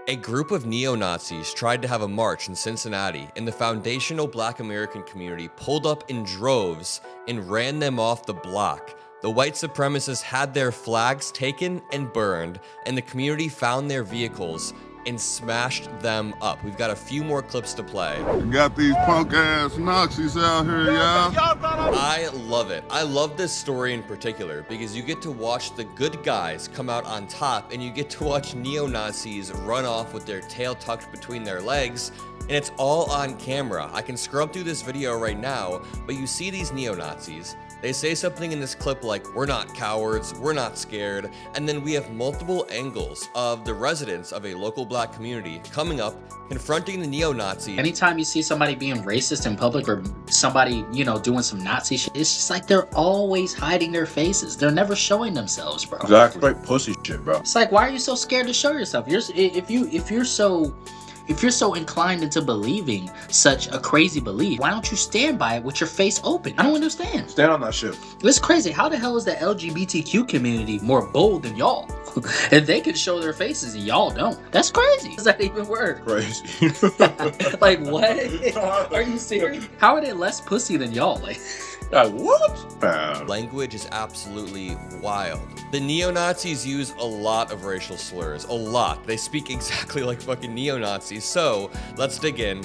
A group of neo-Nazis tried to have a march in Cincinnati, and the foundational Black American community pulled up in droves and ran them off the block. The white supremacists had their flags taken and burned, and the community found their vehicles and smashed them up. We've got a few more clips to play. We got these punk ass Nazis out here, y'all. I love it. I love this story in particular because you get to watch the good guys come out on top, and you get to watch neo-Nazis run off with their tail tucked between their legs, and it's all on camera. I can scrub through this video right now, but you see these neo-Nazis. They say something in this clip like, "We're not cowards, we're not scared," and then we have multiple angles of the residents of a local Black community coming up, confronting the neo-Nazis. Anytime you see somebody being racist in public or somebody, you know, doing some Nazi shit, it's just like they're always hiding their faces. They're never showing themselves, bro. Exactly. Like pussy shit, bro. It's like, why are you so scared to show yourself? If you're so inclined into believing such a crazy belief, why don't you stand by it with your face open? I don't understand. Stand on that shit. It's crazy. How the hell is the LGBTQ community more bold than y'all? And they can show their faces and y'all don't. That's crazy. Does that even work? Crazy. Like, what? Are you serious? How are they less pussy than y'all? Like, what? Language is absolutely wild. The neo-Nazis use a lot of racial slurs, a lot. They speak exactly like fucking neo-Nazis. So let's dig in.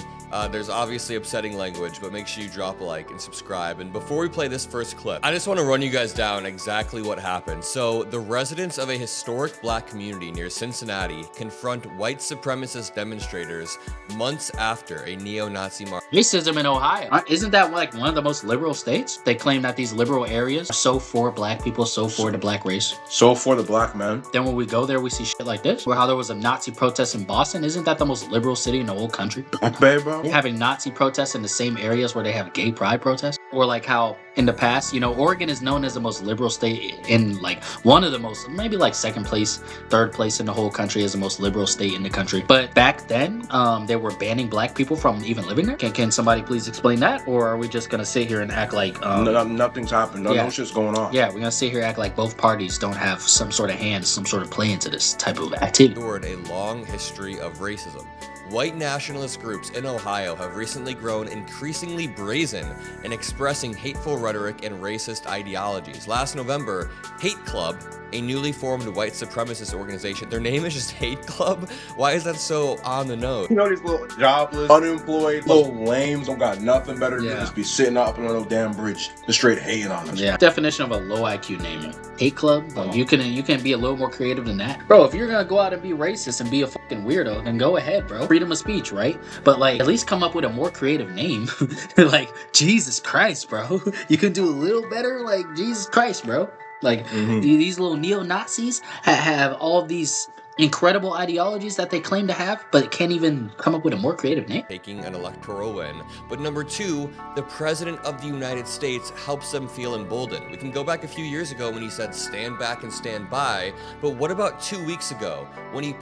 There's obviously upsetting language, but make sure you drop a like and subscribe. And before we play this first clip, I just want to run you guys down exactly what happened. So the residents of a historic Black community near Cincinnati confront white supremacist demonstrators months after a neo-Nazi march. Racism in Ohio. Isn't that like one of the most liberal states? They claim that these liberal areas are so for Black people, so for the Black race. So for the Black men. Then when we go there, we see shit like this. Where how there was a Nazi protest in Boston. Isn't that the most liberal city in the whole country? Okay, bro. Having Nazi protests in the same areas where they have gay pride protests, or like how in the past, you know, Oregon is known as the most liberal state in like one of the most, maybe like second place, third place in the whole country as the most liberal state in the country. But back then, they were banning Black people from even living there. Can somebody please explain that, or are we just gonna sit here and act like nothing's happened? No shit's going on. Yeah, we're gonna sit here and act like both parties don't have some sort of hand, some sort of play into this type of activity. Endured a long history of racism. White nationalist groups in Ohio have recently grown increasingly brazen in expressing hateful rhetoric and racist ideologies. Last November, Hate Club, a newly formed white supremacist organization. Their name is just Hate Club? Why is that so on the nose? You know these little jobless, unemployed, little lames don't got nothing better than just be sitting up on no damn bridge, just straight hating on us. Yeah. Definition of a low IQ name. Hate Club? Like, you can be a little more creative than that. Bro, if you're gonna go out and be racist and be a fucking weirdo, then go ahead, bro. Freedom of speech, right? But like, at least come up with a more creative name. Like, Jesus Christ, bro. You could do a little better, like, Jesus Christ, bro. Like, these little neo-Nazis have all of these incredible ideologies that they claim to have, but can't even come up with a more creative name. Taking an electoral win. But number two, the President of the United States helps them feel emboldened. We can go back a few years ago when he said stand back and stand by, but what about 2 weeks ago when he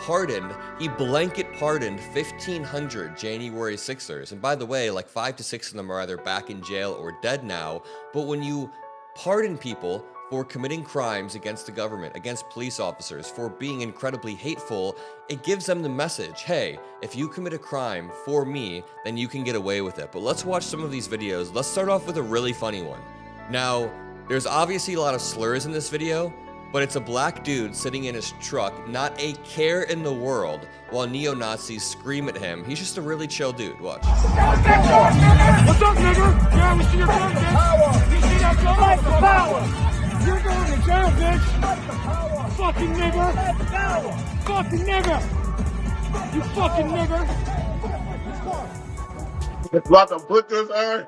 blanket pardoned 1,500 January 6ers? And by the way, like 5 to 6 of them are either back in jail or dead now, but when you pardon people for committing crimes against the government, against police officers, for being incredibly hateful, it gives them the message, hey, if you commit a crime for me, then you can get away with it. But let's watch some of these videos. Let's start off with a really funny one. Now, there's obviously a lot of slurs in this video, but it's a Black dude sitting in his truck, not a care in the world, while neo-Nazis scream at him. He's just a really chill dude. Watch. What's up, nigga? Yeah, we see your gun, bitch. You see that gun? Fight for power. You're going to jail, bitch! Fucking nigger! Fucking nigger! You fucking nigger! About to put this on.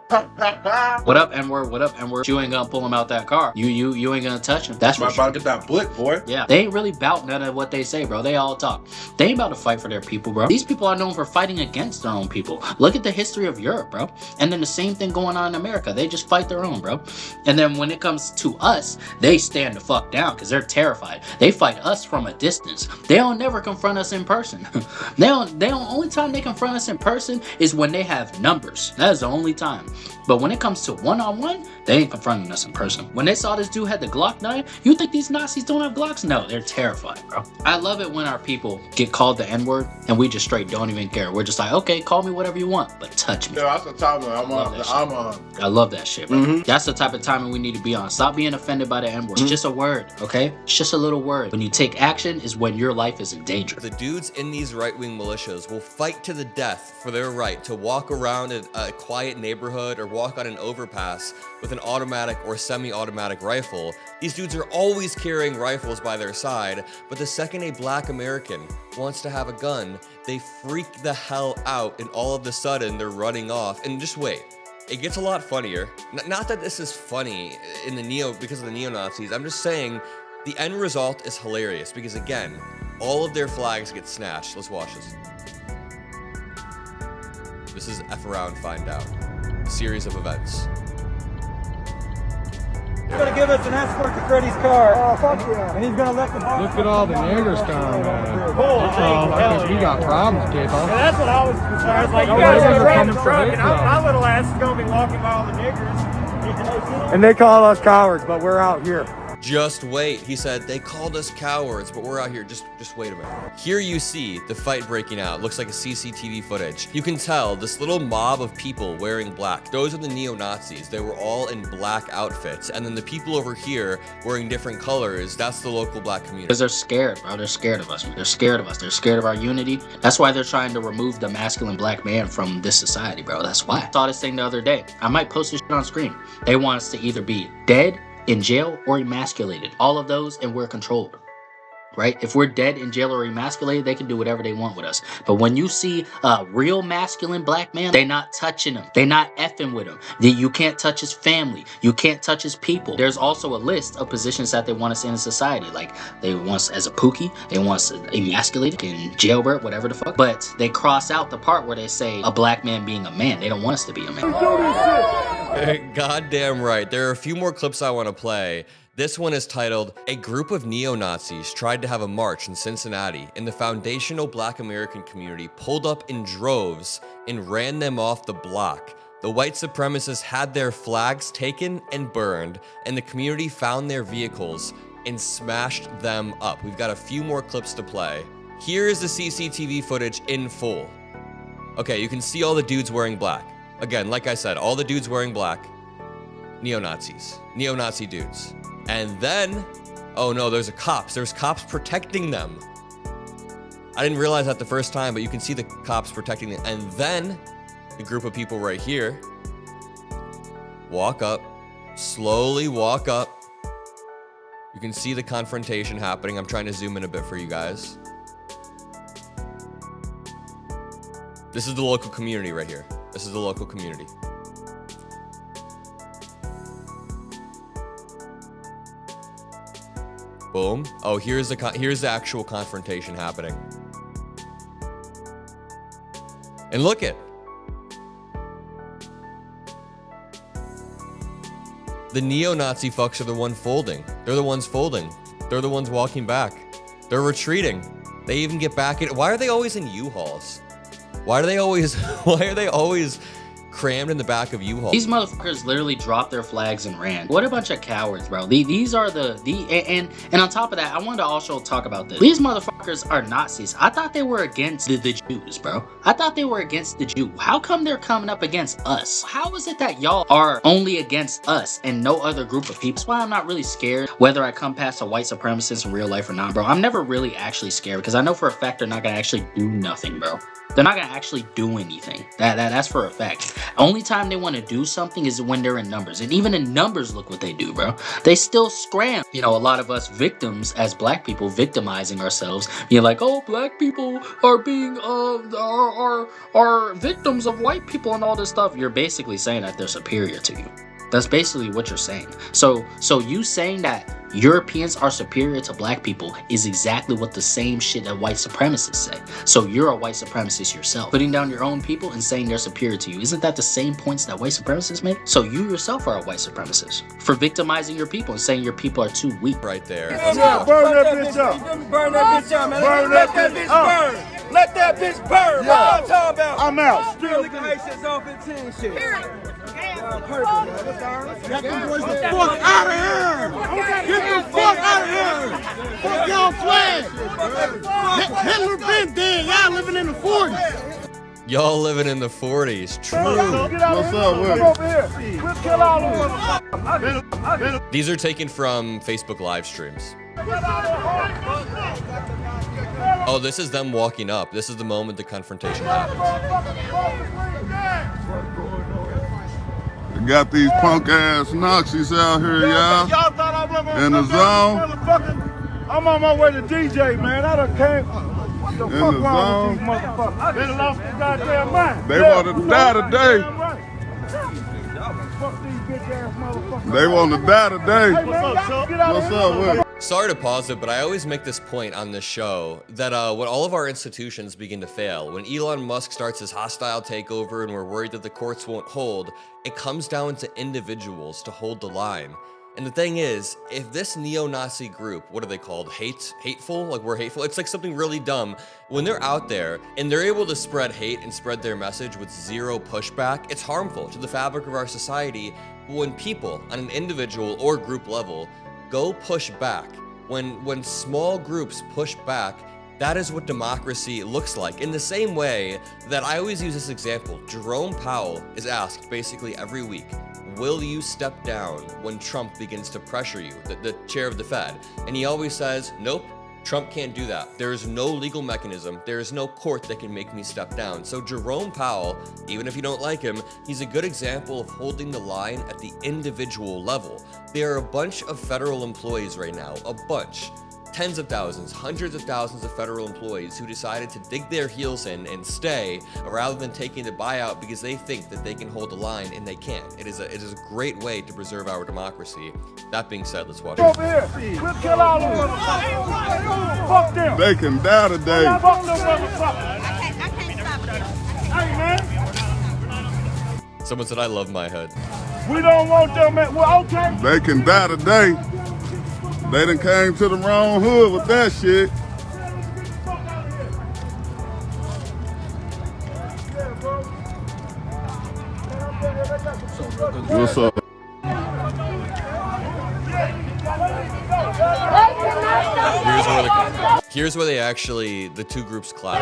What up, N-word? What up, N-word? You ain't gonna pull him out that car. You ain't gonna touch him. That's about what to get that blick, boy. Yeah, they ain't really bout none of what they say, bro. They all talk. They ain't about to fight for their people, bro. These people are known for fighting against their own people. Look at the history of Europe, bro. And then the same thing going on in America. They just fight their own, bro. And then when it comes to us, they stand the fuck down because they're terrified. They fight us from a distance. They don't never confront us in person. Only time they confront us in person is when they have numbers. numbers. That is the only time. But when it comes to one-on-one, they ain't confronting us in person. When they saw this dude had the Glock 9, you think these Nazis don't have Glocks? No, they're terrified, bro. I love it when our people get called the N-word and we just straight don't even care. We're just like, okay, call me whatever you want, but touch me. Yeah, that's the time I'm on. I love that shit, bro. That's the type of timing we need to be on. Stop being offended by the N-word. It's just a word, okay? It's just a little word. When you take action is when your life is in danger. The dudes in these right-wing militias will fight to the death for their right to walk around a quiet neighborhood or walk on an overpass with an automatic or semi-automatic rifle. These dudes are always carrying rifles by their side, but the second a black American wants to have a gun, they freak the hell out and all of a sudden they're running off. And just wait, it gets a lot funnier. Not that this is funny because of the neo-Nazis. I'm just saying the end result is hilarious because again, all of their flags get snatched. Let's watch this. This is F Around Find Out. A series of events. He's gonna give us an escort to Freddie's car. Oh, fuck yeah. And he's gonna let them. Look at all the niggers coming, man. Because we got problems, kid. And that's what I was concerned. I was like, you guys are random drunk, and my little ass is gonna be walking by all the niggers. And they call us cowards, but we're out here. Just wait. He said, they called us cowards, but we're out here. Just wait a minute. Here you see the fight breaking out. Looks like a CCTV footage. You can tell this little mob of people wearing black. Those are the neo-Nazis. They were all in black outfits. And then the people over here wearing different colors, that's the local black community. Because they're scared, bro. They're scared of us. They're scared of us. They're scared of our unity. That's why they're trying to remove the masculine black man from this society, bro. That's why. I saw this thing the other day. I might post this shit on screen. They want us to either be dead, in jail, or emasculated. All of those, and we're controlled. Right? If we're dead, in jail, or emasculated, they can do whatever they want with us. But when you see a real masculine black man, they not touching him. They not effing with him. You can't touch his family. You can't touch his people. There's also a list of positions that they want us in society. Like, they want us as a pookie. They want us emasculated, in jailbird, whatever the fuck. But they cross out the part where they say a black man being a man. They don't want us to be a man. Goddamn right. There are a few more clips I want to play. This one is titled, "A Group of Neo-Nazis Tried to Have a March in Cincinnati, and the foundational black American community pulled up in droves and ran them off the block. The white supremacists had their flags taken and burned, and the community found their vehicles and smashed them up." We've got a few more clips to play. Here is the CCTV footage in full. Okay, you can see all the dudes wearing black. Again, like I said, all the dudes wearing black, neo-Nazis, neo-Nazi dudes. And then, oh no, there's cops protecting them. I didn't realize that the first time, but you can see the cops protecting them. And then, the group of people right here walk up, slowly walk up. You can see the confrontation happening. I'm trying to zoom in a bit for you guys. This is the local community right here. This is the local community. Boom. Oh, here's the actual confrontation happening. And look it. The neo-Nazi fucks are the one folding. They're the ones folding. They're the ones walking back. They're retreating. They even get back in. Why are they always in U-Hauls? Why are they always crammed in the back of U-Hauls? These motherfuckers literally dropped their flags and ran. What a bunch of cowards, bro. These are and on top of that, I wanted to also talk about this. These motherfuckers are Nazis. I thought they were against the Jews, bro. I thought they were against the Jew. How come they're coming up against us? How is it that y'all are only against us and no other group of people? That's why I'm not really scared whether I come past a white supremacist in real life or not, bro. I'm never really actually scared because I know for a fact they're not gonna actually do nothing, bro. They're not gonna actually do anything. That's for a fact. Only time they want to do something is when they're in numbers. And even in numbers, look what they do, bro. They still scram. You know, a lot of us victims as black people victimizing ourselves. Being like, oh, black people are being are victims of white people and all this stuff. You're basically saying that they're superior to you. That's basically what you're saying. So you saying that Europeans are superior to black people is exactly what the same shit that white supremacists say. So you're a white supremacist yourself. Putting down your own people and saying they're superior to you. Isn't that the same points that white supremacists make? So you yourself are a white supremacist for victimizing your people and saying your people are too weak. Right there. Yeah, burn that bitch up. Burn that bitch up, man. Burn that bitch up. Let that bitch burn. Yeah. What I'm talking about? I'm out. Still nigga Haitians off in 10 shit. Fuck out of here! Get the fuck out of here! Fuck y'all flag! Hitler been dead. Y'all living in the 40s. Y'all living in the 40s. True. What's up with it? We'll kill all of them. These are taken from Facebook live streams. Oh, this is them walking up. This is the moment the confrontation happens. We got these punk ass Nazis out here, y'all. In the zone. I'm on my way to DJ, man. I done came. What the In fuck the wrong zone. with these motherfuckers? They done lost their goddamn mind. They want to die today. Fuck these bitch ass motherfuckers. They want to die today. Hey, man, y'all get out of What's here. up with it? Sorry to pause it, but I always make this point on this show that when all of our institutions begin to fail, when Elon Musk starts his hostile takeover and we're worried that the courts won't hold, it comes down to individuals to hold the line. And the thing is, if this neo-Nazi group, what are they called? Hateful? Like we're hateful? It's like something really dumb. When they're out there and they're able to spread hate and spread their message with zero pushback, it's harmful to the fabric of our society. But when people on an individual or group level go push back, when small groups push back, that is what democracy looks like. In the same way that I always use this example, Jerome Powell is asked basically every week, will you step down when Trump begins to pressure you, the chair of the Fed? And he always says, nope, Trump can't do that. There is no legal mechanism. There is no court that can make me step down. So Jerome Powell, even if you don't like him, he's a good example of holding the line at the individual level. There are a bunch of federal employees right now, a bunch. Tens of thousands, hundreds of thousands of federal employees who decided to dig their heels in and stay rather than taking the buyout because they think that they can hold the line and they can't. It is a great way to preserve our democracy. That being said, let's watch it. Over here. We'll kill all of them. Fuck them. They can die today. Fuck them motherfuckers. I can't stop it. Hey, man. Someone said, I love my hood. We don't want them, man. Well, okay. They can die today. They done came to the wrong hood with that shit. What's up? Here's where they actually, the two groups clash.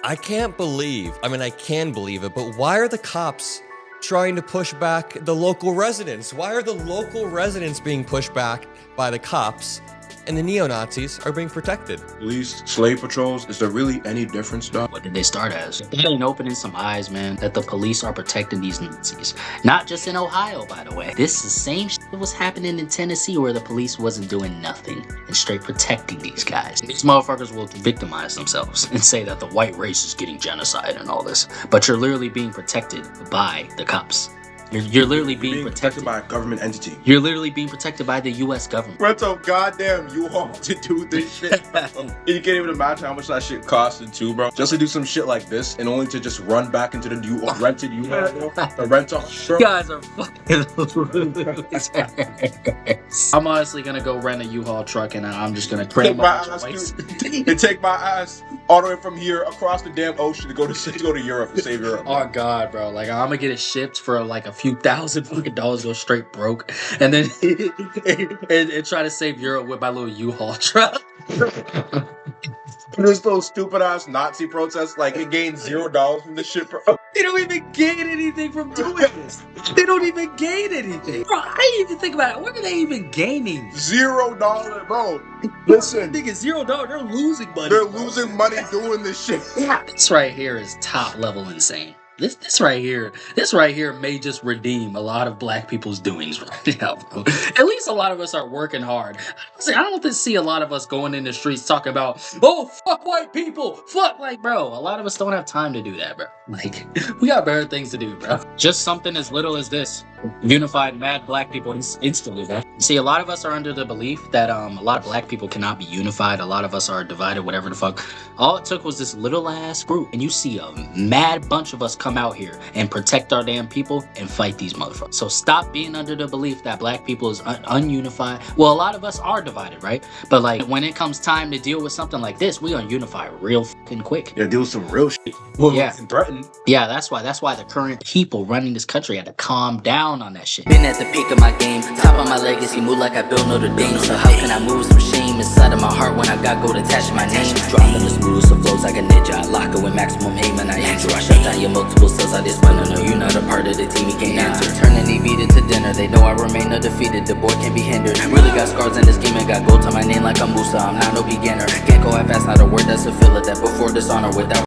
I can't believe, I can believe it, but why are the cops trying to push back the local residents? Why are the local residents being pushed back by the cops and the neo-Nazis are being protected? Police, slave patrols, is there really any difference, dog? What did they start as? That ain't opening some eyes, man, that the police are protecting these Nazis. Not just in Ohio, by the way. This is the same shit that was happening in Tennessee where the police wasn't doing nothing and straight protecting these guys. These motherfuckers will victimize themselves and say that the white race is getting genocide and all this. But you're literally being protected by the cops. You're literally being protected by a government entity. You're literally being protected by the U.S. government. Rent a goddamn U-Haul to do this shit, bro. You can't even imagine how much that shit costed too, bro. Just to do some shit like this and only to just run back into the rented U-Haul, the rental. You guys are fucking losers. I'm honestly gonna go rent a U-Haul truck and I'm just gonna cram my ass and take my ass all the way from here across the damn ocean to go to Europe to save Europe. Oh god, bro! Like I'm gonna get it shipped for like a few $1,000 fucking dollars, go straight broke, and then and try to save Europe with my little U-Haul truck. This little stupid ass Nazi protest, like it gained $0 from this shit, bro. They don't even gain anything from doing this. They don't even gain anything. Bro, I didn't even think about it. What are they even gaining? $0, bro. Listen. They get $0. They're losing money. They're losing money doing this shit. This right here is top level insane. This right here may just redeem a lot of black people's doings right now, bro. At least a lot of us are working hard. I don't see a lot of us going in the streets talking about, oh, fuck white people, fuck, like, bro, a lot of us don't have time to do that, bro. Like, we got better things to do, bro. Just something as little as this. Unified mad black people instantly, bro. See, a lot of us are under the belief that a lot of black people cannot be unified. A lot of us are divided, whatever the fuck. All it took was this little ass group, and you see a mad bunch of us come out here and protect our damn people and fight these motherfuckers. So stop being under the belief that black people is ununified. Well, a lot of us are divided, right? But like when it comes time to deal with something like this, we gonna unify real fucking quick. Yeah, deal with some real shit. Yeah. Threatened. Yeah, that's why the current people running this country had to calm down on that shit. Been at the peak of my game, top of my legacy, move like I built Notre Dame. So how can I move some shame inside of my heart when I got gold attached to my name? Dropping the smoothest of flows like a ninja, I lock it with maximum aim and I enter. I shut down your multiple cells, I just spin on. You're not a part of the team, you can't enter. Turning Evita to dinner, they know I remain undefeated, the boy can't be hindered. Really got scars in this game and got gold to my name like a Musa, I'm not no beginner. Can't go half fast, not a word that's a filler, that before dishonor without